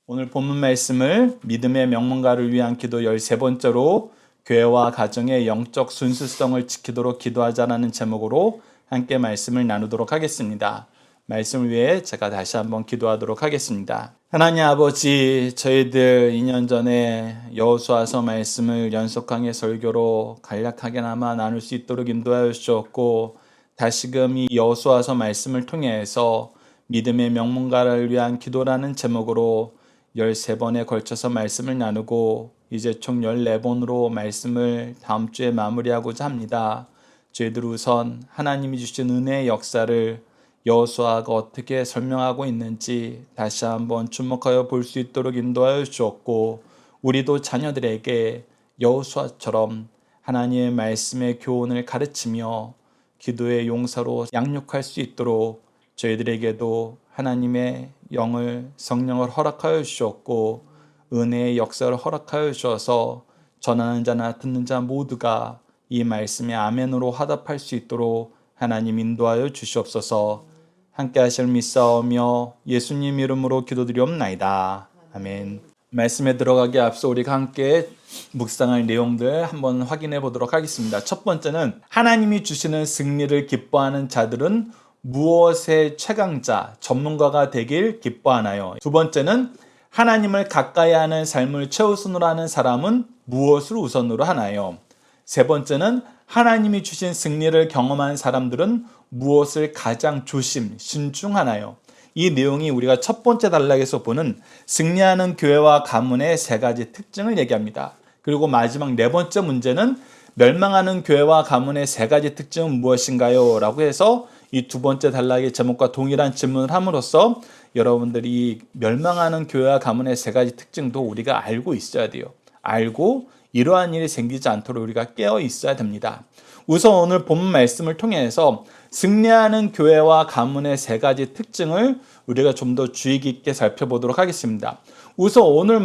오늘 본문 말씀을 믿음의 명문가를 위한 기도 13번째로 교회와 가정의 영적 순수성을 지키도록 기도하자라는 제목으로 함께 말씀을 나누도록 하겠습니다. 말씀을 위해 제가 다시 한번 기도하도록 하겠습니다. 하나님 아버지, 저희들 2년 전에 여호수아서 말씀을 연속강의 설교로 간략하게나마 나눌 수 있도록 인도하여 주셨고, 다시금 이 여호수아서 말씀을 통해서 믿음의 명문가를 위한 기도라는 제목으로 13번에 걸쳐서 말씀을 나누고 이제 총 14번으로 말씀을 다음 주에 마무리하고자 합니다. 저희들 우선 하나님이 주신 은혜의 역사를 여호수아가 어떻게 설명하고 있는지 다시 한번 주목하여 볼 수 있도록 인도하여 주었고, 우리도 자녀들에게 여호수아처럼 하나님의 말씀의 교훈을 가르치며 기도의 용사로 양육할 수 있도록 저희들에게도 하나님의 영을, 성령을 허락하여 주셨고 은혜의 역사를 허락하여 주셔서 전하는 자나 듣는 자 모두가 이 말씀에 아멘으로 화답할 수 있도록 하나님 인도하여 주시옵소서. 함께 하실 믿사오며 예수님 이름으로 기도드리옵나이다. 아멘. 말씀에 들어가기 앞서 우리가 함께 묵상할 내용들 한번 확인해 보도록 하겠습니다. 첫 번째는 하나님이 주시는 승리를 기뻐하는 자들은 무엇의 최강자, 전문가가 되길 기뻐하나요? 두 번째는 하나님을 가까이 하는 삶을 최우선으로 하는 사람은 무엇을 우선으로 하나요? 세 번째는 하나님이 주신 승리를 경험한 사람들은 무엇을 가장 신중하나요? 이 내용이 우리가 첫 번째 단락에서 보는 승리하는 교회와 가문의 세 가지 특징을 얘기합니다. 그리고 마지막 네 번째 문제는 멸망하는 교회와 가문의 세 가지 특징은 무엇인가요? 라고 해서 이 두 번째 단락의 제목과 동일한 질문을 함으로써 여러분들이 멸망하는 교회와 가문의 세 가지 특징도 우리가 알고 있어야 돼요. 알고 이러한 일이 생기지 않도록 우리가 깨어 있어야 됩니다. 우선 오늘 본문 말씀을 통해서 승리하는 교회와 가문의 세 가지 특징을 우리가 좀 더 주의 깊게 살펴보도록 하겠습니다. 우선 오늘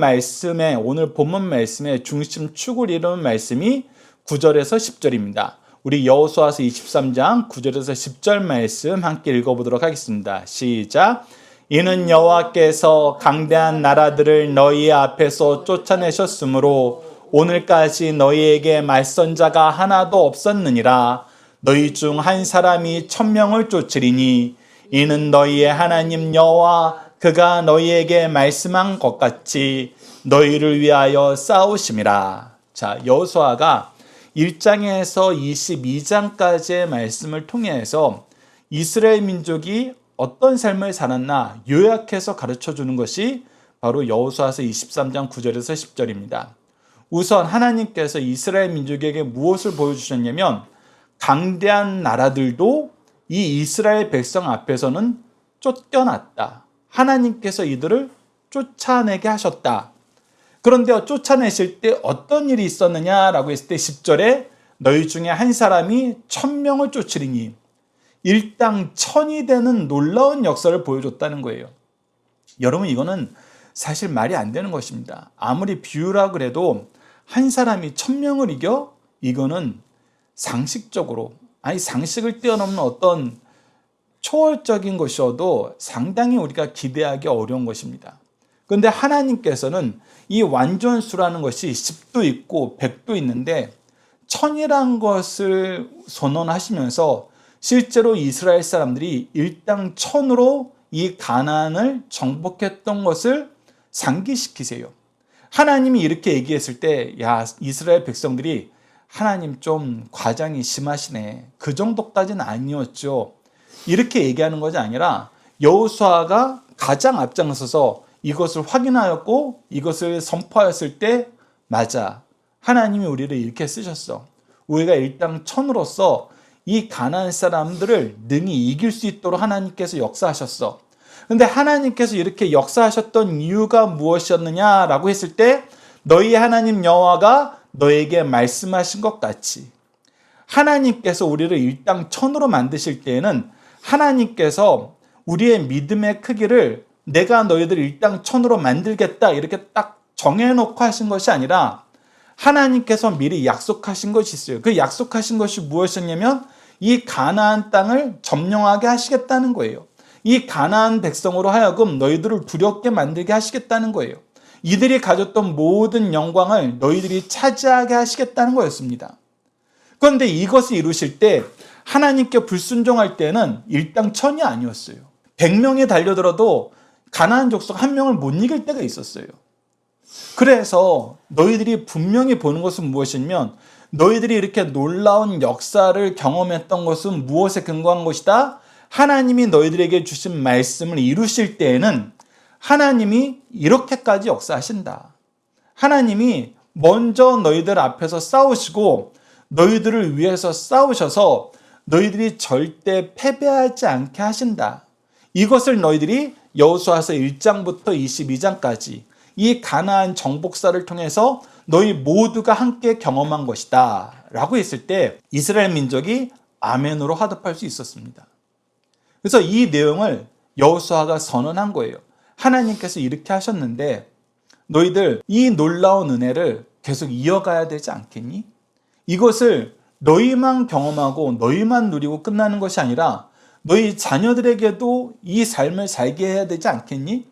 본문 말씀의 중심축을 이루는 말씀이 9절에서 10절입니다. 우리 여호수아서 23장 9절에서 10절 말씀 함께 읽어보도록 하겠습니다. 시작. 이는 여호와께서 강대한 나라들을 너희 앞에서 쫓아내셨으므로 오늘까지 너희에게 맞선 자가 하나도 없었느니라. 너희 중 한 사람이 1000명을 쫓으리니 이는 너희의 하나님 여호와 그가 너희에게 말씀한 것 같이 너희를 위하여 싸우심이라. 자, 여호수아가 1장에서 22장까지의 말씀을 통해서 이스라엘 민족이 어떤 삶을 살았나 요약해서 가르쳐주는 것이 바로 여호수아서 23장 9절에서 10절입니다. 우선 하나님께서 이스라엘 민족에게 무엇을 보여주셨냐면 강대한 나라들도 이 이스라엘 백성 앞에서는 쫓겨났다. 하나님께서 이들을 쫓아내게 하셨다. 그런데 쫓아내실 때 어떤 일이 있었느냐라고 했을 때 10절에 너희 중에 한 사람이 1000명을 쫓으리니 일당 1000이 되는 놀라운 역사를 보여줬다는 거예요. 여러분, 이거는 사실 말이 안 되는 것입니다. 아무리 비유라 그래도 한 사람이 1000명을 이겨? 이거는 상식적으로, 상식을 뛰어넘는 어떤 초월적인 것이어도 상당히 우리가 기대하기 어려운 것입니다. 그런데 하나님께서는 이 완전수라는 것이 10도 있고 100도 있는데 1000이라는 것을 선언하시면서 실제로 이스라엘 사람들이 일당 1000으로 이 가나안을 정복했던 것을 상기시키세요. 하나님이 이렇게 얘기했을 때, 야, 이스라엘 백성들이 하나님 좀 과장이 심하시네. 그 정도까지는 아니었죠. 이렇게 얘기하는 것이 아니라 여호수아가 가장 앞장서서 이것을 확인하였고 이것을 선포하였을 때, 맞아, 하나님이 우리를 이렇게 쓰셨어. 우리가 일당 1000으로서 이 가나안 사람들을 능히 이길 수 있도록 하나님께서 역사하셨어. 그런데 하나님께서 이렇게 역사하셨던 이유가 무엇이었느냐라고 했을 때, 너희 하나님 여호와가 너에게 말씀하신 것 같이, 하나님께서 우리를 일당 1000으로 만드실 때에는 하나님께서 우리의 믿음의 크기를 내가 너희들 일당 1000으로 만들겠다 이렇게 딱 정해놓고 하신 것이 아니라 하나님께서 미리 약속하신 것이 있어요. 그 약속하신 것이 무엇이었냐면 이 가나안 땅을 점령하게 하시겠다는 거예요. 이 가나안 백성으로 하여금 너희들을 두렵게 만들게 하시겠다는 거예요. 이들이 가졌던 모든 영광을 너희들이 차지하게 하시겠다는 거였습니다. 그런데 이것을 이루실 때 하나님께 불순종할 때는 일당천이 아니었어요. 100명이 달려들어도 가나안 족속 한 명을 못 이길 때가 있었어요. 그래서 너희들이 분명히 보는 것은 무엇이냐면 너희들이 이렇게 놀라운 역사를 경험했던 것은 무엇에 근거한 것이다? 하나님이 너희들에게 주신 말씀을 이루실 때에는 하나님이 이렇게까지 역사하신다. 하나님이 먼저 너희들 앞에서 싸우시고 너희들을 위해서 싸우셔서 너희들이 절대 패배하지 않게 하신다. 이것을 너희들이 여호수아서 1장부터 22장까지 이 가나안 정복사를 통해서 너희 모두가 함께 경험한 것이다 라고 했을 때 이스라엘 민족이 아멘으로 화답할 수 있었습니다. 그래서 이 내용을 여호수아가 선언한 거예요. 하나님께서 이렇게 하셨는데 너희들 이 놀라운 은혜를 계속 이어가야 되지 않겠니? 이것을 너희만 경험하고 너희만 누리고 끝나는 것이 아니라 너희 자녀들에게도 이 삶을 살게 해야 되지 않겠니?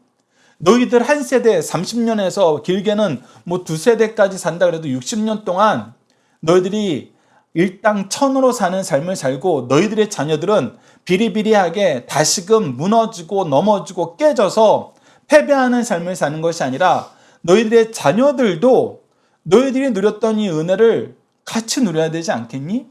너희들 한 세대 30년에서 길게는 뭐 두 세대까지 산다 그래도 60년 동안 너희들이 일당 천으로 사는 삶을 살고 너희들의 자녀들은 비리비리하게 다시금 무너지고 넘어지고 깨져서 패배하는 삶을 사는 것이 아니라 너희들의 자녀들도 너희들이 누렸던 이 은혜를 같이 누려야 되지 않겠니?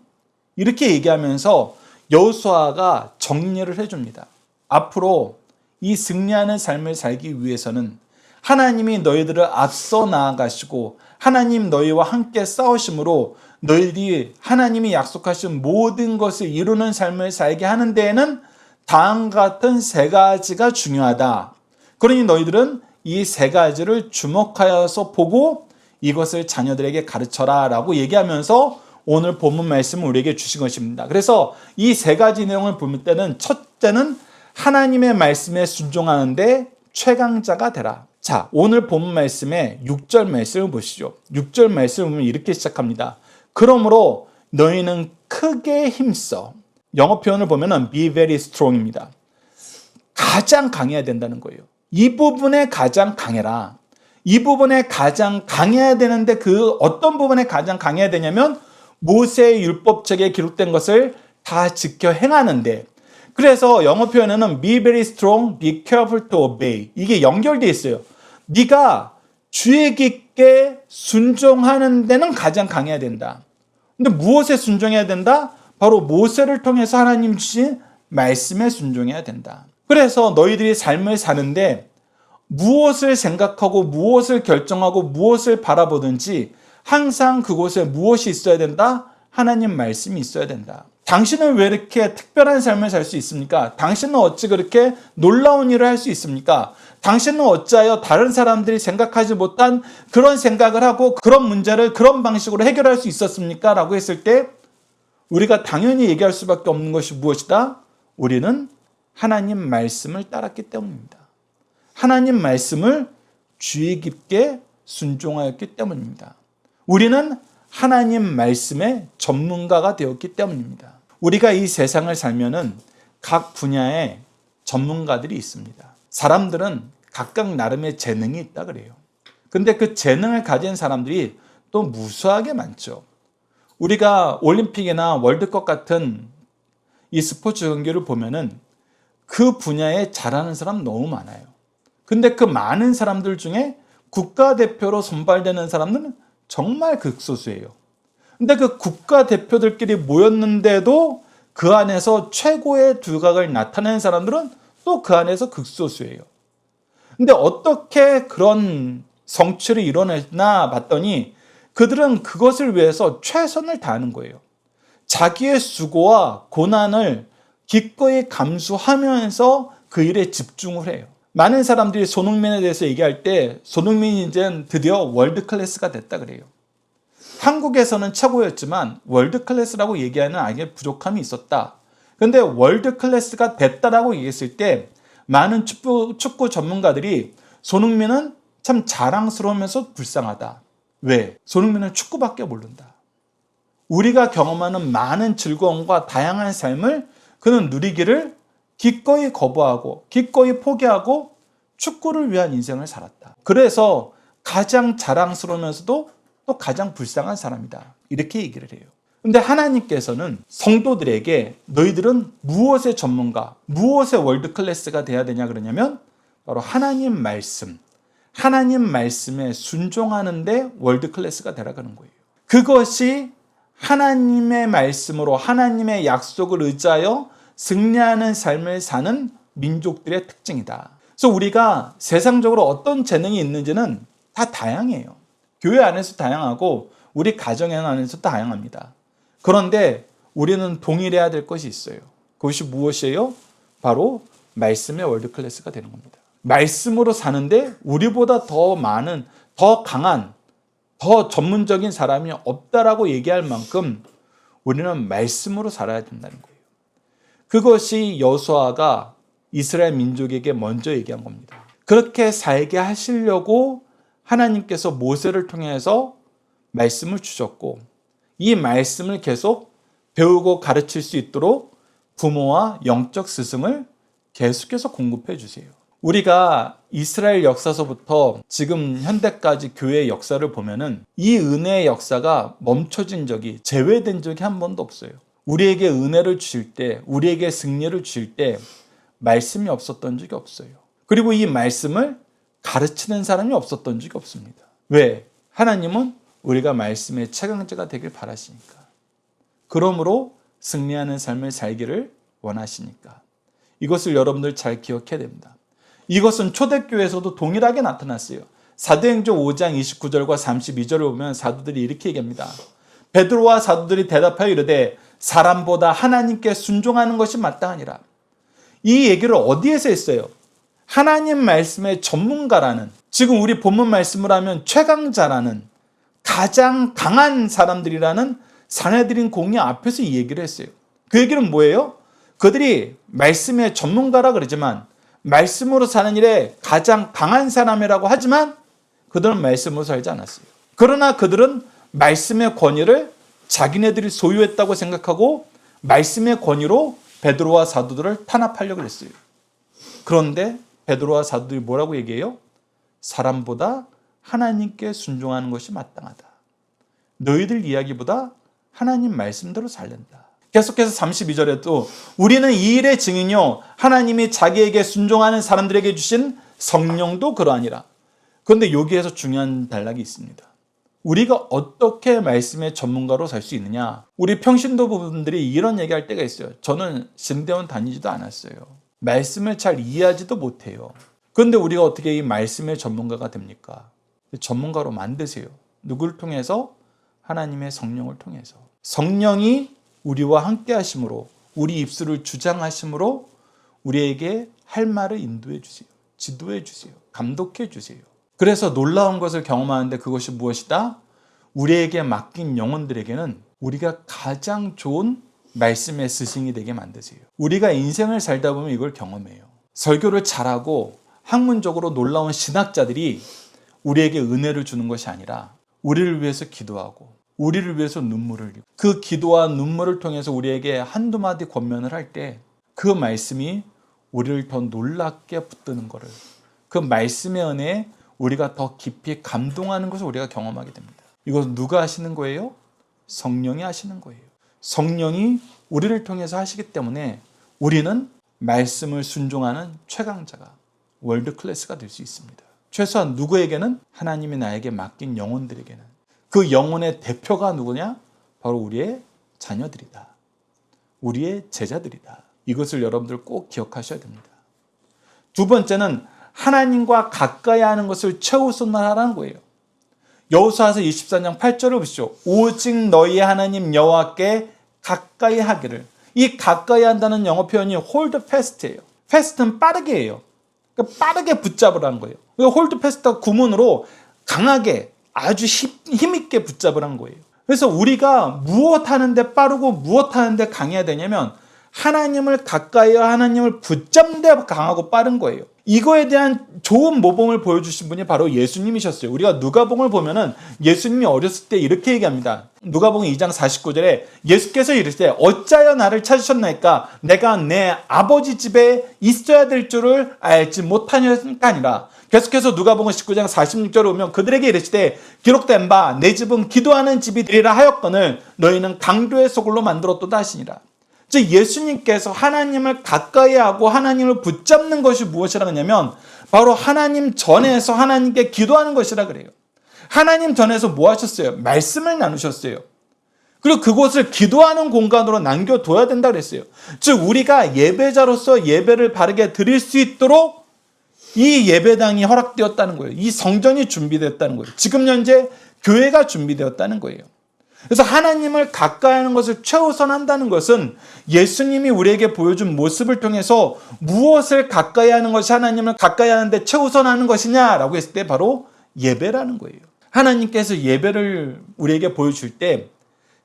이렇게 얘기하면서 여호수아가 정리를 해줍니다. 앞으로 이 승리하는 삶을 살기 위해서는 하나님이 너희들을 앞서 나아가시고 하나님 너희와 함께 싸우심으로 너희들이 하나님이 약속하신 모든 것을 이루는 삶을 살게 하는 데에는 다음과 같은 세 가지가 중요하다. 그러니 너희들은 이 세 가지를 주목하여서 보고 이것을 자녀들에게 가르쳐라 라고 얘기하면서 오늘 본문 말씀을 우리에게 주신 것입니다. 그래서 이 세 가지 내용을 볼 때는 첫째는 하나님의 말씀에 순종하는데 최강자가 되라. 자, 오늘 본문 말씀의 6절 말씀을 보시죠. 6절 말씀을 보면 이렇게 시작합니다. 그러므로 너희는 크게 힘써. 영어 표현을 보면 be very strong입니다. 가장 강해야 된다는 거예요. 이 부분에 가장 강해라. 이 부분에 가장 강해야 되는데 그 어떤 부분에 가장 강해야 되냐면 모세의 율법책에 기록된 것을 다 지켜 행하는데 그래서 영어 표현에는 be very strong, be careful to obey. 이게 연결되어 있어요. 네가 주의 깊게 순종하는 데는 가장 강해야 된다. 근데 무엇에 순종해야 된다? 바로 모세를 통해서 하나님 주신 말씀에 순종해야 된다. 그래서 너희들이 삶을 사는데 무엇을 생각하고 무엇을 결정하고 무엇을 바라보든지 항상 그곳에 무엇이 있어야 된다? 하나님 말씀이 있어야 된다. 당신은 왜 이렇게 특별한 삶을 살 수 있습니까? 당신은 어찌 그렇게 놀라운 일을 할 수 있습니까? 당신은 어찌하여 다른 사람들이 생각하지 못한 그런 생각을 하고 그런 문제를 그런 방식으로 해결할 수 있었습니까? 라고 했을 때 우리가 당연히 얘기할 수밖에 없는 것이 무엇이다? 우리는 하나님 말씀을 따랐기 때문입니다. 하나님 말씀을 주의 깊게 순종하였기 때문입니다. 우리는 하나님 말씀의 전문가가 되었기 때문입니다. 우리가 이 세상을 살면은 각 분야의 전문가들이 있습니다. 사람들은 각각 나름의 재능이 있다 그래요. 근데 그 재능을 가진 사람들이 또 무수하게 많죠. 우리가 올림픽이나 월드컵 같은 이 스포츠 경기를 보면은 그 분야에 잘하는 사람 너무 많아요. 근데 그 많은 사람들 중에 국가대표로 선발되는 사람들은 정말 극소수예요. 근데 그 국가대표들끼리 모였는데도 그 안에서 최고의 두각을 나타내는 사람들은 또 그 안에서 극소수예요. 근데 어떻게 그런 성취를 이뤄냈나 봤더니 그들은 그것을 위해서 최선을 다하는 거예요. 자기의 수고와 고난을 기꺼이 감수하면서 그 일에 집중을 해요. 많은 사람들이 손흥민에 대해서 얘기할 때 손흥민이 이제 드디어 월드 클래스가 됐다 그래요. 한국에서는 최고였지만 월드 클래스라고 얘기하는 아예 부족함이 있었다. 그런데 월드 클래스가 됐다라고 얘기했을 때 많은 축구 전문가들이 손흥민은 참 자랑스러우면서 불쌍하다. 왜? 손흥민은 축구밖에 모른다. 우리가 경험하는 많은 즐거움과 다양한 삶을 그는 누리기를 기꺼이 거부하고 기꺼이 포기하고 축구를 위한 인생을 살았다. 그래서 가장 자랑스러우면서도 또 가장 불쌍한 사람이다. 이렇게 얘기를 해요. 근데 하나님께서는 성도들에게 너희들은 무엇의 전문가, 무엇의 월드클래스가 돼야 되냐 그러냐면 바로 하나님 말씀에 순종하는데 월드클래스가 되라 그런 거예요. 그것이 하나님의 말씀으로 하나님의 약속을 의지하여 승리하는 삶을 사는 민족들의 특징이다. 그래서 우리가 세상적으로 어떤 재능이 있는지는 다 다양해요. 교회 안에서 다양하고 우리 가정 안에서 다양합니다. 그런데 우리는 동일해야 될 것이 있어요. 그것이 무엇이에요? 바로 말씀의 월드클래스가 되는 겁니다. 말씀으로 사는데 우리보다 더 많은, 더 강한, 더 전문적인 사람이 없다라고 얘기할 만큼 우리는 말씀으로 살아야 된다는 거예요. 그것이 여호수아가 이스라엘 민족에게 먼저 얘기한 겁니다. 그렇게 살게 하시려고 하나님께서 모세를 통해서 말씀을 주셨고 이 말씀을 계속 배우고 가르칠 수 있도록 부모와 영적 스승을 계속해서 공급해 주세요. 우리가 이스라엘 역사서부터 지금 현대까지 교회의 역사를 보면은 이 은혜의 역사가 멈춰진 적이, 제외된 적이 한 번도 없어요. 우리에게 은혜를 주실 때, 우리에게 승리를 주실 때 말씀이 없었던 적이 없어요. 그리고 이 말씀을 가르치는 사람이 없었던 적이 없습니다. 왜? 하나님은 우리가 말씀의 최강자가 되길 바라시니까. 그러므로 승리하는 삶을 살기를 원하시니까. 이것을 여러분들 잘 기억해야 됩니다. 이것은 초대교회에서도 동일하게 나타났어요. 사도행전 5장 29절과 32절을 보면 사도들이 이렇게 얘기합니다. 베드로와 사도들이 대답하여 이르되 사람보다 하나님께 순종하는 것이 마땅하니라. 이 얘기를 어디에서 했어요? 하나님 말씀의 전문가라는, 지금 우리 본문 말씀을 하면 최강자라는, 가장 강한 사람들이라는 사내들인 공의 앞에서 이 얘기를 했어요. 그 얘기는 뭐예요? 그들이 말씀의 전문가라 그러지만 말씀으로 사는 일에 가장 강한 사람이라고 하지만 그들은 말씀으로 살지 않았어요. 그러나 그들은 말씀의 권위를 자기네들이 소유했다고 생각하고 말씀의 권위로 베드로와 사도들을 탄압하려고 했어요. 그런데 베드로와 사도들이 뭐라고 얘기해요? 사람보다 하나님께 순종하는 것이 마땅하다. 너희들 이야기보다 하나님 말씀대로 살린다. 계속해서 32절에도 우리는 이 일의 증인이요 하나님이 자기에게 순종하는 사람들에게 주신 성령도 그러하니라. 그런데 여기에서 중요한 단락이 있습니다. 우리가 어떻게 말씀의 전문가로 살 수 있느냐? 우리 평신도 부분들이 이런 얘기할 때가 있어요. 저는 신대원 다니지도 않았어요. 말씀을 잘 이해하지도 못해요. 그런데 우리가 어떻게 이 말씀의 전문가가 됩니까? 전문가로 만드세요. 누구를 통해서? 하나님의 성령을 통해서. 성령이 우리와 함께 하심으로, 우리 입술을 주장하심으로 우리에게 할 말을 인도해 주세요. 지도해 주세요. 감독해 주세요. 그래서 놀라운 것을 경험하는데 그것이 무엇이다? 우리에게 맡긴 영혼들에게는 우리가 가장 좋은 말씀의 스승이 되게 만드세요. 우리가 인생을 살다 보면 이걸 경험해요. 설교를 잘하고 학문적으로 놀라운 신학자들이 우리에게 은혜를 주는 것이 아니라 우리를 위해서 기도하고 우리를 위해서 눈물을 흘리고 그 기도와 눈물을 통해서 우리에게 한두 마디 권면을 할 때 그 말씀이 우리를 더 놀랍게 붙드는 것을, 그 말씀의 은혜에 우리가 더 깊이 감동하는 것을 우리가 경험하게 됩니다. 이것은 누가 하시는 거예요? 성령이 하시는 거예요. 성령이 우리를 통해서 하시기 때문에 우리는 말씀을 순종하는 최강자가, 월드클래스가 될 수 있습니다. 최소한 누구에게는? 하나님이 나에게 맡긴 영혼들에게는. 그 영혼의 대표가 누구냐? 바로 우리의 자녀들이다. 우리의 제자들이다. 이것을 여러분들 꼭 기억하셔야 됩니다. 두 번째는 하나님과 가까이 하는 것을 최우선하라는 거예요. 여호수아서 24장 8절을 보시죠. 오직 너희의 하나님 여호와께 가까이 하기를. 이 가까이 한다는 영어 표현이 hold fast예요. fast는 빠르게 해요. 그러니까 빠르게 붙잡으라는 거예요. hold fast가 구문으로 강하게, 아주 힘있게 붙잡으라는 거예요. 그래서 우리가 무엇 하는데 빠르고 무엇 하는데 강해야 되냐면 하나님을 가까이하여 하나님을 붙잡는 데 강하고 빠른 거예요. 이거에 대한 좋은 모범을 보여주신 분이 바로 예수님이셨어요. 우리가 누가복음을 보면은 예수님이 어렸을 때 이렇게 얘기합니다. 누가복음 2장 49절에 예수께서 이르시되 어찌하여 나를 찾으셨나이까 내가 내 아버지 집에 있어야 될 줄을 알지 못하니까 아니라. 계속해서 누가복음 19장 46절에 오면 그들에게 이르시되 기록된 바 내 집은 기도하는 집이 되리라 하였거늘 너희는 강도의 소굴로 만들었도다 하시니라. 즉 예수님께서 하나님을 가까이 하고 하나님을 붙잡는 것이 무엇이라 하냐면 바로 하나님 전에서 하나님께 기도하는 것이라 그래요. 하나님 전에서 뭐 하셨어요? 말씀을 나누셨어요. 그리고 그곳을 기도하는 공간으로 남겨둬야 된다 그랬어요. 즉 우리가 예배자로서 예배를 바르게 드릴 수 있도록 이 예배당이 허락되었다는 거예요. 이 성전이 준비되었다는 거예요. 지금 현재 교회가 준비되었다는 거예요. 그래서 하나님을 가까이 하는 것을 최우선한다는 것은 예수님이 우리에게 보여준 모습을 통해서 무엇을 가까이 하는 것이 하나님을 가까이 하는데 최우선하는 것이냐라고 했을 때 바로 예배라는 거예요. 하나님께서 예배를 우리에게 보여줄 때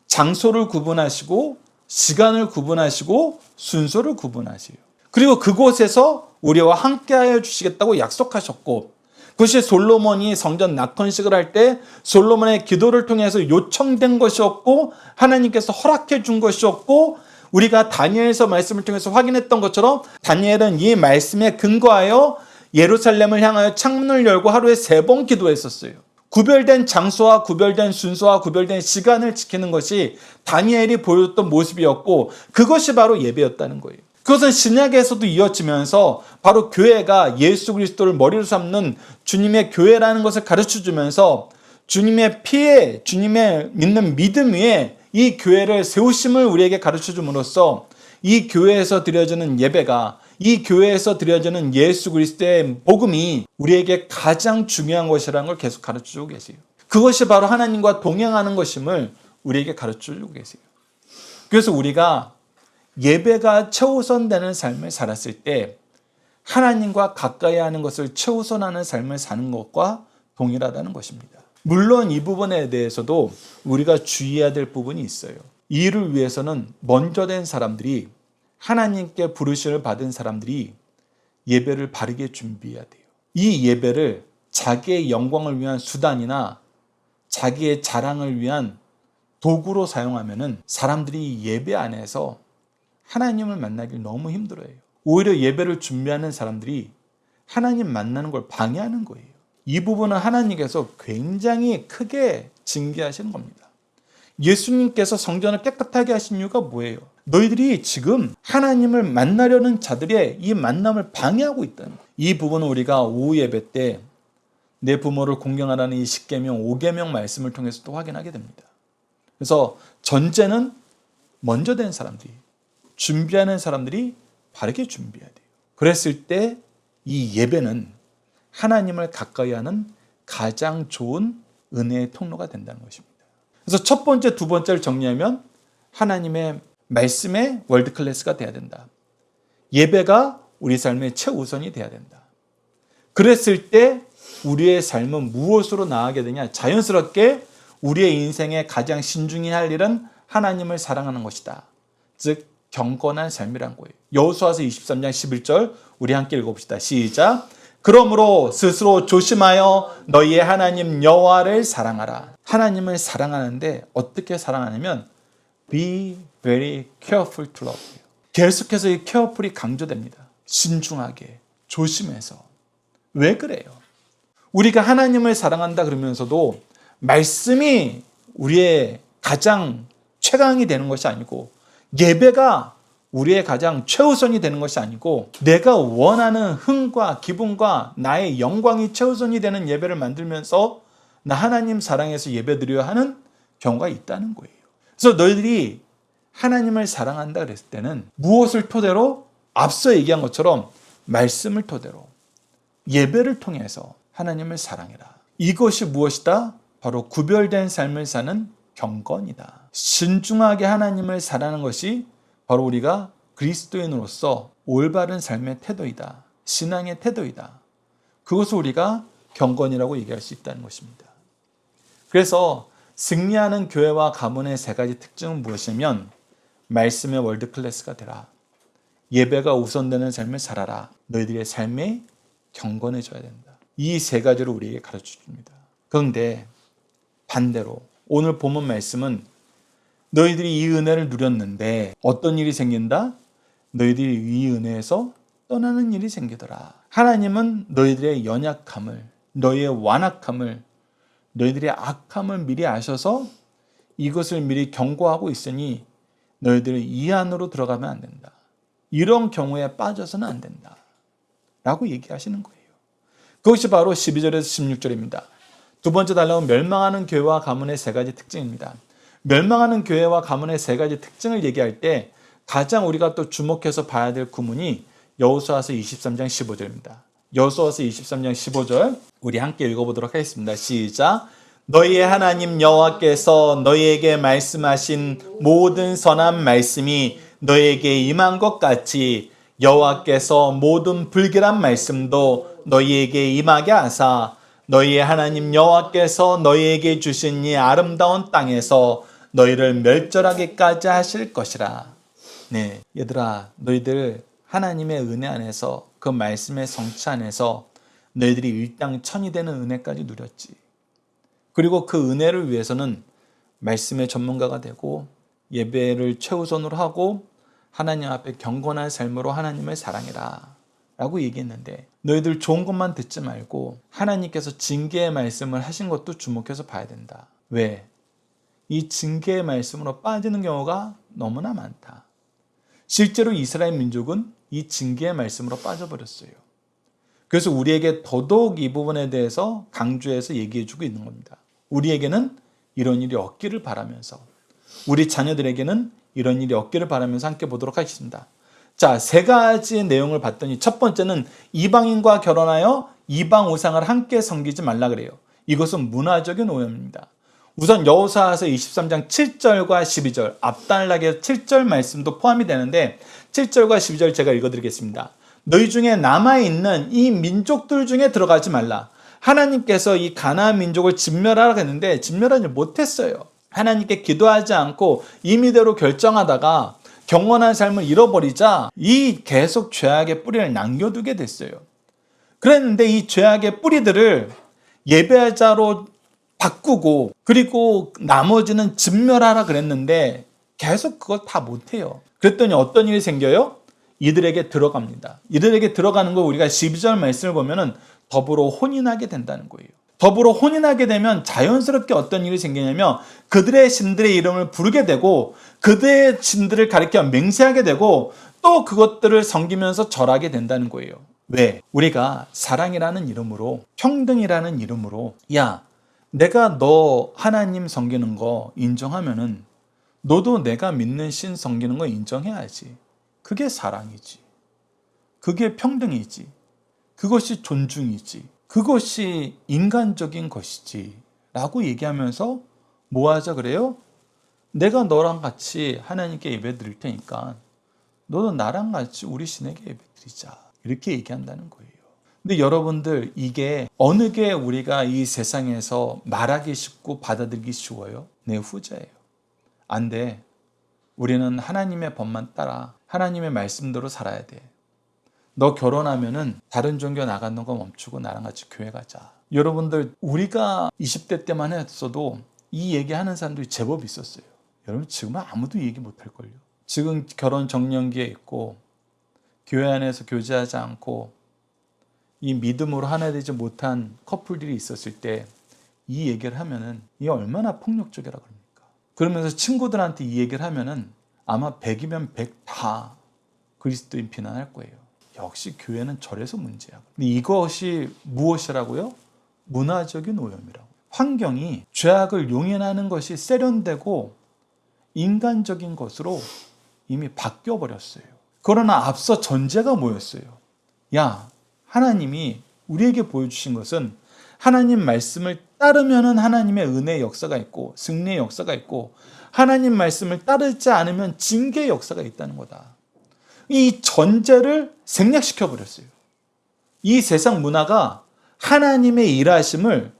장소를 구분하시고 시간을 구분하시고 순서를 구분하세요. 그리고 그곳에서 우리와 함께하여 주시겠다고 약속하셨고 그것이 솔로몬이 성전 낙헌식을 할 때 솔로몬의 기도를 통해서 요청된 것이었고 하나님께서 허락해 준 것이었고 우리가 다니엘서 말씀을 통해서 확인했던 것처럼 다니엘은 이 말씀에 근거하여 예루살렘을 향하여 창문을 열고 하루에 3번 기도했었어요. 구별된 장소와 구별된 순서와 구별된 시간을 지키는 것이 다니엘이 보여줬던 모습이었고 그것이 바로 예배였다는 거예요. 그것은 신약에서도 이어지면서 바로 교회가 예수 그리스도를 머리로 삼는 주님의 교회라는 것을 가르쳐주면서 주님의 피에 주님의 믿는 믿음 위에 이 교회를 세우심을 우리에게 가르쳐줌으로써 이 교회에서 드려지는 예배가 이 교회에서 드려지는 예수 그리스도의 복음이 우리에게 가장 중요한 것이라는 걸 계속 가르쳐주고 계세요. 그것이 바로 하나님과 동행하는 것임을 우리에게 가르쳐주고 계세요. 그래서 우리가 예배가 최우선되는 삶을 살았을 때 하나님과 가까이 하는 것을 최우선하는 삶을 사는 것과 동일하다는 것입니다. 물론 이 부분에 대해서도 우리가 주의해야 될 부분이 있어요. 이를 위해서는 먼저 된 사람들이 하나님께 부르심을 받은 사람들이 예배를 바르게 준비해야 돼요. 이 예배를 자기의 영광을 위한 수단이나 자기의 자랑을 위한 도구로 사용하면은 사람들이 예배 안에서 하나님을 만나기 너무 힘들어요. 오히려 예배를 준비하는 사람들이 하나님 만나는 걸 방해하는 거예요. 이 부분은 하나님께서 굉장히 크게 징계하시는 겁니다. 예수님께서 성전을 깨끗하게 하신 이유가 뭐예요? 너희들이 지금 하나님을 만나려는 자들의 이 만남을 방해하고 있다는 거예요. 이 부분은 우리가 오후 예배 때 내 부모를 공경하라는 이 10계명, 5계명 말씀을 통해서도 확인하게 됩니다. 그래서 전제는 먼저 된 사람들이 준비하는 사람들이 바르게 준비해야 돼요. 그랬을 때 이 예배는 하나님을 가까이 하는 가장 좋은 은혜의 통로가 된다는 것입니다. 그래서 첫 번째, 두 번째를 정리하면 하나님의 말씀의 월드클래스가 돼야 된다. 예배가 우리 삶의 최우선이 돼야 된다. 그랬을 때 우리의 삶은 무엇으로 나아가게 되냐? 자연스럽게 우리의 인생에 가장 신중히 할 일은 하나님을 사랑하는 것이다. 즉 경건한 삶이란 거예요. 여호수아서 23장 11절 우리 함께 읽어봅시다. 시작. 그러므로 스스로 조심하여 너희의 하나님 여호와를 사랑하라. 하나님을 사랑하는데 어떻게 사랑하냐면 be very careful to love. 계속해서 이 careful이 강조됩니다. 신중하게, 조심해서. 왜 그래요? 우리가 하나님을 사랑한다 그러면서도 말씀이 우리의 가장 최강이 되는 것이 아니고 예배가 우리의 가장 최우선이 되는 것이 아니고 내가 원하는 흥과 기분과 나의 영광이 최우선이 되는 예배를 만들면서 나 하나님 사랑해서 예배드려야 하는 경우가 있다는 거예요. 그래서 너희들이 하나님을 사랑한다 그랬을 때는 무엇을 토대로? 앞서 얘기한 것처럼 말씀을 토대로 예배를 통해서 하나님을 사랑해라. 이것이 무엇이다? 바로 구별된 삶을 사는 경건이다. 신중하게 하나님을 사랑하는 것이 바로 우리가 그리스도인으로서 올바른 삶의 태도이다. 신앙의 태도이다. 그것을 우리가 경건이라고 얘기할 수 있다는 것입니다. 그래서 승리하는 교회와 가문의 3가지 특징은 무엇이냐면 말씀의 월드클래스가 되라. 예배가 우선되는 삶을 살아라. 너희들의 삶에 경건해져야 된다. 이 세 가지를 우리에게 가르쳐 줍니다. 그런데 반대로 오늘 본문 말씀은 너희들이 이 은혜를 누렸는데 어떤 일이 생긴다? 너희들이 이 은혜에서 떠나는 일이 생기더라. 하나님은 너희들의 연약함을, 너희의 완악함을, 너희들의 악함을 미리 아셔서 이것을 미리 경고하고 있으니 너희들이 이 안으로 들어가면 안 된다. 이런 경우에 빠져서는 안 된다. 라고 얘기하시는 거예요. 그것이 바로 12절에서 16절입니다. 두 번째 단락은 멸망하는 교회와 가문의 세 가지 특징입니다. 멸망하는 교회와 가문의 세 가지 특징을 얘기할 때 가장 우리가 또 주목해서 봐야 될 구문이 여호수아서 23장 15절입니다. 여호수아서 23장 15절 우리 함께 읽어보도록 하겠습니다. 시작. 너희의 하나님 여호와께서 너희에게 말씀하신 모든 선한 말씀이 너희에게 임한 것 같이 여호와께서 모든 불길한 말씀도 너희에게 임하게 하사 너희의 하나님 여호와께서 너희에게 주신 이 아름다운 땅에서 너희를 멸절하기까지 하실 것이라. 네, 얘들아, 너희들 하나님의 은혜 안에서 그 말씀의 성취 안에서 너희들이 일당천이 되는 은혜까지 누렸지. 그리고 그 은혜를 위해서는 말씀의 전문가가 되고 예배를 최우선으로 하고 하나님 앞에 경건한 삶으로 하나님을 사랑해라 라고 얘기했는데 너희들 좋은 것만 듣지 말고 하나님께서 징계의 말씀을 하신 것도 주목해서 봐야 된다. 왜? 이 징계의 말씀으로 빠지는 경우가 너무나 많다. 실제로 이스라엘 민족은 이 징계의 말씀으로 빠져버렸어요. 그래서 우리에게 더더욱 이 부분에 대해서 강조해서 얘기해주고 있는 겁니다. 우리에게는 이런 일이 없기를 바라면서 우리 자녀들에게는 이런 일이 없기를 바라면서 함께 보도록 하겠습니다. 자, 세 가지의 내용을 봤더니 첫 번째는 이방인과 결혼하여 이방 우상을 함께 섬기지 말라 그래요. 이것은 문화적인 오염입니다. 우선 여호수아서 23장 7절과 12절 앞단락의 7절 말씀도 포함이 되는데 7절과 12절 제가 읽어드리겠습니다. 너희 중에 남아있는 이 민족들 중에 들어가지 말라. 하나님께서 이 가나안 민족을 진멸하라고 했는데 진멸하지 못했어요. 하나님께 기도하지 않고 임의대로 결정하다가 경건한 삶을 잃어버리자 이 계속 죄악의 뿌리를 남겨두게 됐어요. 그랬는데 이 죄악의 뿌리들을 예배자로 바꾸고 그리고 나머지는 진멸하라 그랬는데 계속 그걸 다 못해요. 그랬더니 어떤 일이 생겨요? 이들에게 들어갑니다. 이들에게 들어가는 거 우리가 12절 말씀을 보면은 더불어 혼인하게 된다는 거예요. 더불어 혼인하게 되면 자연스럽게 어떤 일이 생기냐면 그들의 신들의 이름을 부르게 되고 그들의 신들을 가리켜 맹세하게 되고 또 그것들을 섬기면서 절하게 된다는 거예요. 왜? 우리가 사랑이라는 이름으로 평등이라는 이름으로 야 내가 너 하나님 섬기는 거 인정하면은 너도 내가 믿는 신 섬기는 거 인정해야지. 그게 사랑이지. 그게 평등이지. 그것이 존중이지. 그것이 인간적인 것이지. 라고 얘기하면서 뭐 하자 그래요? 내가 너랑 같이 하나님께 예배 드릴 테니까 너도 나랑 같이 우리 신에게 예배 드리자. 이렇게 얘기한다는 거예요. 근데 여러분들 이게 어느 게 우리가 이 세상에서 말하기 쉽고 받아들이기 쉬워요? 네, 후자예요. 안 돼. 우리는 하나님의 법만 따라 하나님의 말씀대로 살아야 돼. 너 결혼하면은 다른 종교 나가는 거 멈추고 나랑 같이 교회 가자. 여러분들 우리가 20대 때만 했어도 이 얘기하는 사람들이 제법 있었어요. 여러분 지금은 아무도 얘기 못할걸요. 지금 결혼 정년기에 있고 교회 안에서 교제하지 않고 이 믿음으로 하나 되지 못한 커플들이 있었을 때 이 얘기를 하면은 이게 얼마나 폭력적이라 그럽니까? 그러면서 친구들한테 이 얘기를 하면은 아마 100이면 100 다 그리스도인 비난할 거예요. 역시 교회는 저래서 문제야. 근데 이것이 무엇이라고요? 문화적인 오염이라고. 환경이 죄악을 용인하는 것이 세련되고 인간적인 것으로 이미 바뀌어 버렸어요. 그러나 앞서 전제가 뭐였어요? 야, 하나님이 우리에게 보여주신 것은 하나님 말씀을 따르면 하나님의 은혜의 역사가 있고 승리의 역사가 있고 하나님 말씀을 따르지 않으면 징계의 역사가 있다는 거다. 이 전제를 생략시켜 버렸어요. 이 세상 문화가 하나님의 일하심을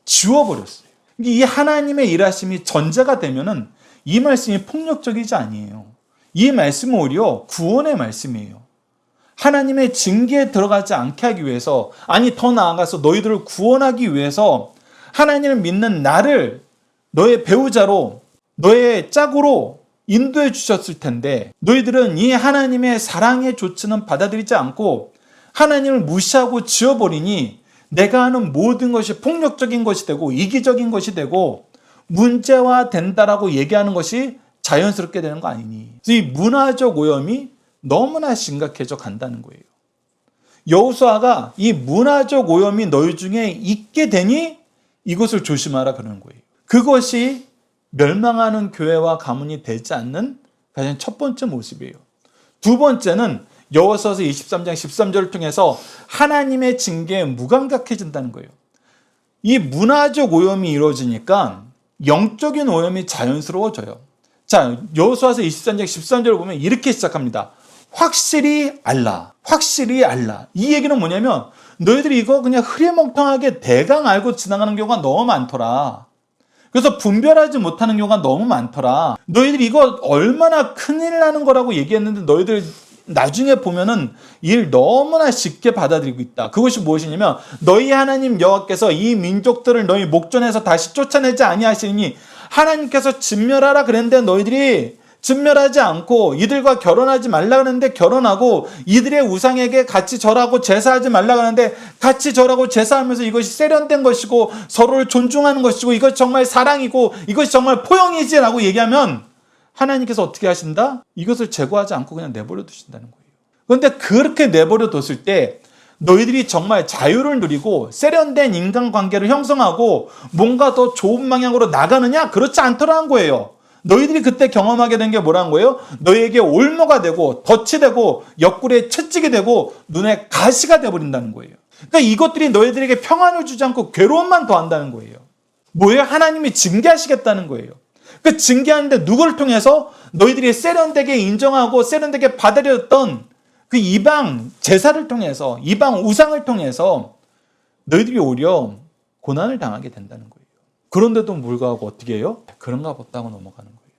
지워버렸어요. 이 하나님의 일하심이 전제가 되면은 이 말씀이 폭력적이지 아니에요. 이 말씀은 오히려 구원의 말씀이에요. 하나님의 징계에 들어가지 않게 하기 위해서, 아니 더 나아가서 너희들을 구원하기 위해서 하나님을 믿는 나를 너의 배우자로, 너의 짝으로 인도해 주셨을 텐데, 너희들은 이 하나님의 사랑의 조치는 받아들이지 않고 하나님을 무시하고 지워버리니 내가 하는 모든 것이 폭력적인 것이 되고 이기적인 것이 되고 문제화된다라고 얘기하는 것이 자연스럽게 되는 거 아니니. 이 문화적 오염이 너무나 심각해져 간다는 거예요. 여호수아가 이 문화적 오염이 너희 중에 있게 되니 이것을 조심하라 그러는 거예요. 그것이 멸망하는 교회와 가문이 되지 않는 가장 첫 번째 모습이에요. 두 번째는 여호수아서 23장 13절을 통해서 하나님의 징계에 무감각해진다는 거예요. 이 문화적 오염이 이루어지니까 영적인 오염이 자연스러워져요. 자, 여호수아서 23장 13절을 보면 이렇게 시작합니다. 확실히 알라. 확실히 알라. 이 얘기는 뭐냐면 너희들이 이거 그냥 흐리멍텅하게 대강 알고 지나가는 경우가 너무 많더라. 그래서 분별하지 못하는 경우가 너무 많더라. 너희들이 이거 얼마나 큰일 나는 거라고 얘기했는데 너희들 나중에 보면은 일 너무나 쉽게 받아들이고 있다. 그것이 무엇이냐면 너희 하나님 여호와께서 이 민족들을 너희 목전에서 다시 쫓아내지 아니하시니 하나님께서 진멸하라 그랬는데 너희들이 진멸하지 않고 이들과 결혼하지 말라 그랬는데 결혼하고 이들의 우상에게 같이 절하고 제사하지 말라 그랬는데 같이 절하고 제사하면서 이것이 세련된 것이고 서로를 존중하는 것이고 이것이 정말 사랑이고 이것이 정말 포용이지라고 얘기하면 하나님께서 어떻게 하신다? 이것을 제거하지 않고 그냥 내버려 두신다는 거예요. 그런데 그렇게 내버려 뒀을 때 너희들이 정말 자유를 누리고 세련된 인간관계를 형성하고 뭔가 더 좋은 방향으로 나가느냐? 그렇지 않더라는 거예요. 너희들이 그때 경험하게 된 게 뭐라는 거예요? 너희에게 올무가 되고 덫이 되고 옆구리에 채찍이 되고 눈에 가시가 되어버린다는 거예요. 그러니까 이것들이 너희들에게 평안을 주지 않고 괴로움만 더한다는 거예요. 뭐예요? 하나님이 징계하시겠다는 거예요. 그 징계하는데 누구를 통해서? 너희들이 세련되게 인정하고 세련되게 받아들였던 그 이방 제사를 통해서, 이방 우상을 통해서 너희들이 오히려 고난을 당하게 된다는 거예요. 그런데도 불구하고 어떻게 해요? 그런가 보다 하고 넘어가는 거예요.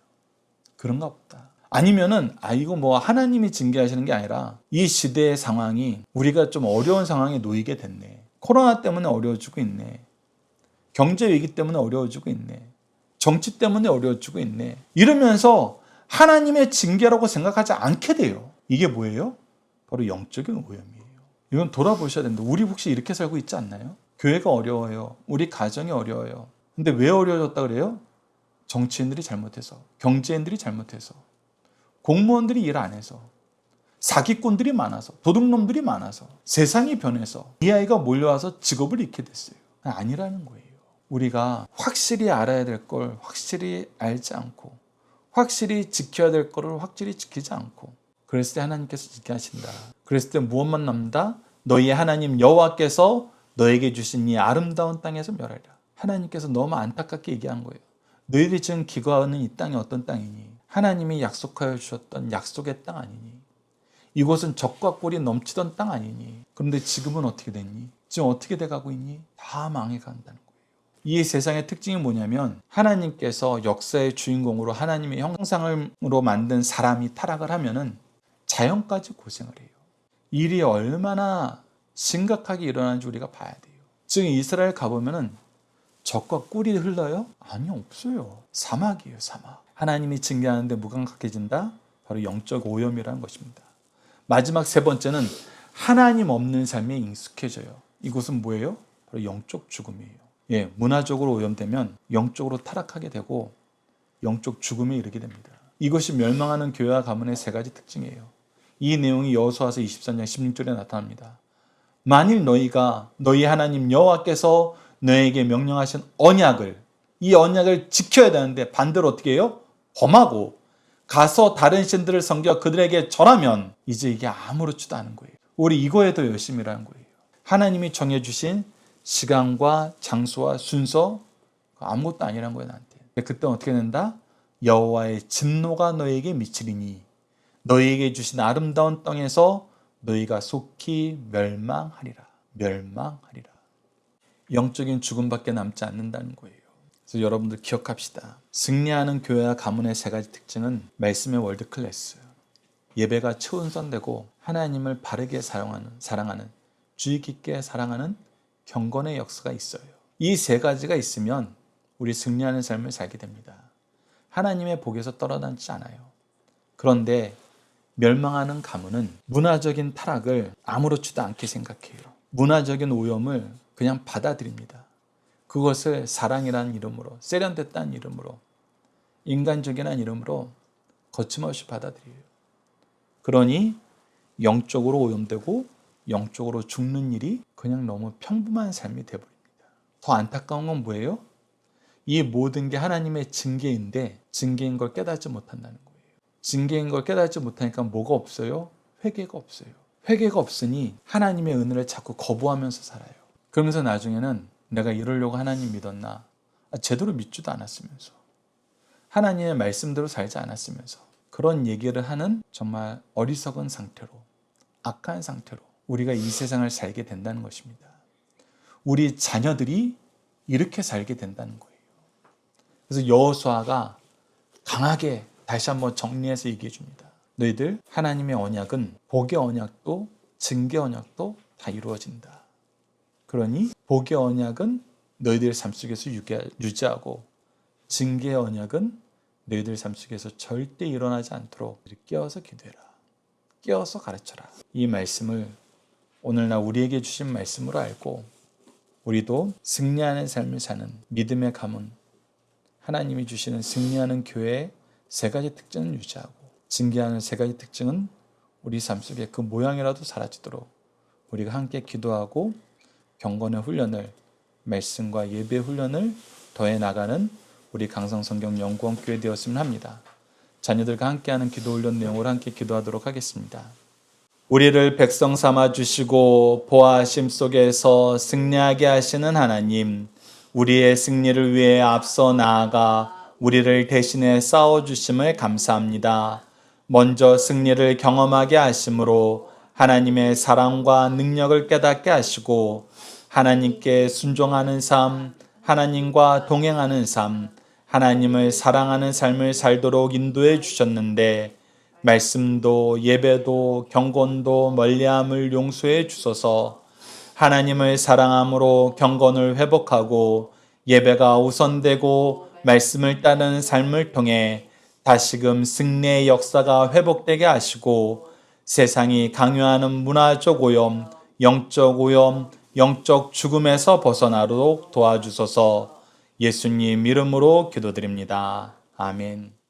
그런가 보다. 아니면은 이거 뭐 하나님이 징계하시는 게 아니라 이 시대의 상황이 우리가 좀 어려운 상황에 놓이게 됐네. 코로나 때문에 어려워지고 있네. 경제 위기 때문에 어려워지고 있네. 정치 때문에 어려워지고 있네. 이러면서 하나님의 징계라고 생각하지 않게 돼요. 이게 뭐예요? 바로 영적인 오염이에요. 이건 돌아보셔야 된다. 우리 혹시 이렇게 살고 있지 않나요? 교회가 어려워요. 우리 가정이 어려워요. 근데 왜 어려워졌다 그래요? 정치인들이 잘못해서, 경제인들이 잘못해서, 공무원들이 일 안 해서, 사기꾼들이 많아서, 도둑놈들이 많아서, 세상이 변해서 이 아이가 몰려와서 직업을 잃게 됐어요. 아니라는 거예요. 우리가 확실히 알아야 될 걸 확실히 알지 않고 확실히 지켜야 될 거를 확실히 지키지 않고 그랬을 때 하나님께서 징계하신다. 그랬을 때 무엇만 남다? 너희의 하나님 여호와께서 너에게 주신 이 아름다운 땅에서 멸하리라. 하나님께서 너무 안타깝게 얘기한 거예요. 너희들이 지금 기거하는 이 땅이 어떤 땅이니? 하나님이 약속하여 주셨던 약속의 땅 아니니? 이곳은 적과 꿀이 넘치던 땅 아니니? 그런데 지금은 어떻게 됐니? 지금 어떻게 돼가고 있니? 다 망해간다는 거예요. 이 세상의 특징이 뭐냐면 하나님께서 역사의 주인공으로 하나님의 형상으로 만든 사람이 타락을 하면은 자연까지 고생을 해요. 일이 얼마나 심각하게 일어나는지 우리가 봐야 돼요. 지금 이스라엘 가보면은 적과 꿀이 흘러요? 아니요, 없어요. 사막이에요, 사막. 하나님이 징계하는데 무감각해진다? 바로 영적 오염이라는 것입니다. 마지막 세 번째는 하나님 없는 삶에 익숙해져요. 이것은 뭐예요? 바로 영적 죽음이에요. 문화적으로 오염되면 영적으로 타락하게 되고 영적 죽음에 이르게 됩니다. 이것이 멸망하는 교회와 가문의 세 가지 특징이에요. 이 내용이 여호수아서 23장 16절에 나타납니다. 만일 너희가 너희 하나님 여호와께서 너에게 명령하신 언약을, 이 언약을 지켜야 되는데 반대로 어떻게 해요? 범하고 가서 다른 신들을 섬겨 그들에게 절하면 이제 이게 아무렇지도 않은 거예요. 우리 이거에 더 열심히 일하는 거예요. 하나님이 정해주신 시간과 장소와 순서 아무것도 아니란 거예요, 나한테. 그때 어떻게 된다? 여호와의 진노가 너에게 미치리니 너희에게 주신 아름다운 땅에서 너희가 속히 멸망하리라. 멸망하리라. 영적인 죽음밖에 남지 않는다는 거예요. 그래서 여러분들 기억합시다. 승리하는 교회와 가문의 세 가지 특징은 말씀의 월드클래스, 예배가 최우선되고 하나님을 바르게 사랑하는 주의 깊게 사랑하는 경건의 역사가 있어요. 이 세 가지가 있으면 우리 승리하는 삶을 살게 됩니다. 하나님의 복에서 떨어지지 않아요. 그런데 멸망하는 가문은 문화적인 타락을 아무렇지도 않게 생각해요. 문화적인 오염을 그냥 받아들입니다. 그것을 사랑이라는 이름으로, 세련됐다는 이름으로, 인간적이라는 이름으로 거침없이 받아들여요. 그러니 영적으로 오염되고 영적으로 죽는 일이 그냥 너무 평범한 삶이 되어버립니다. 더 안타까운 건 뭐예요? 이 모든 게 하나님의 징계인데 징계인 걸 깨닫지 못한다는 거예요. 징계인 걸 깨닫지 못하니까 뭐가 없어요? 회개가 없어요. 회개가 없으니 하나님의 은혜를 자꾸 거부하면서 살아요. 그러면서 나중에는 내가 이러려고 하나님 믿었나? 제대로 믿지도 않았으면서, 하나님의 말씀대로 살지 않았으면서, 그런 얘기를 하는 정말 어리석은 상태로, 악한 상태로 우리가 이 세상을 살게 된다는 것입니다. 우리 자녀들이 이렇게 살게 된다는 거예요. 그래서 여호수아가 강하게 다시 한번 정리해서 얘기해 줍니다. 너희들 하나님의 언약은 복의 언약도 징계의 언약도 다 이루어진다. 그러니 복의 언약은 너희들 삶 속에서 유지하고 징계의 언약은 너희들 삶 속에서 절대 일어나지 않도록 깨어서 기도해라. 깨어서 가르쳐라. 이 말씀을 오늘날 우리에게 주신 말씀으로 알고 우리도 승리하는 삶을 사는 믿음의 가문, 하나님이 주시는 승리하는 교회의 세 가지 특징을 유지하고 징계하는 세 가지 특징은 우리 삶 속에 그 모양이라도 사라지도록 우리가 함께 기도하고 경건의 훈련을, 말씀과 예배 훈련을 더해 나가는 우리 강성성경연구원교회 되었으면 합니다. 자녀들과 함께하는 기도 훈련 내용을 함께 기도하도록 하겠습니다. 우리를 백성 삼아 주시고 보호하심 속에서 승리하게 하시는 하나님, 우리의 승리를 위해 앞서 나아가 우리를 대신해 싸워주심을 감사합니다. 먼저 승리를 경험하게 하심으로 하나님의 사랑과 능력을 깨닫게 하시고 하나님께 순종하는 삶, 하나님과 동행하는 삶, 하나님을 사랑하는 삶을 살도록 인도해 주셨는데 말씀도 예배도 경건도 멀리함을 용서해 주소서. 하나님을 사랑함으로 경건을 회복하고 예배가 우선되고 말씀을 따르는 삶을 통해 다시금 승리의 역사가 회복되게 하시고 세상이 강요하는 문화적 오염, 영적 오염, 영적 죽음에서 벗어나도록 도와주소서. 예수님 이름으로 기도드립니다. 아멘.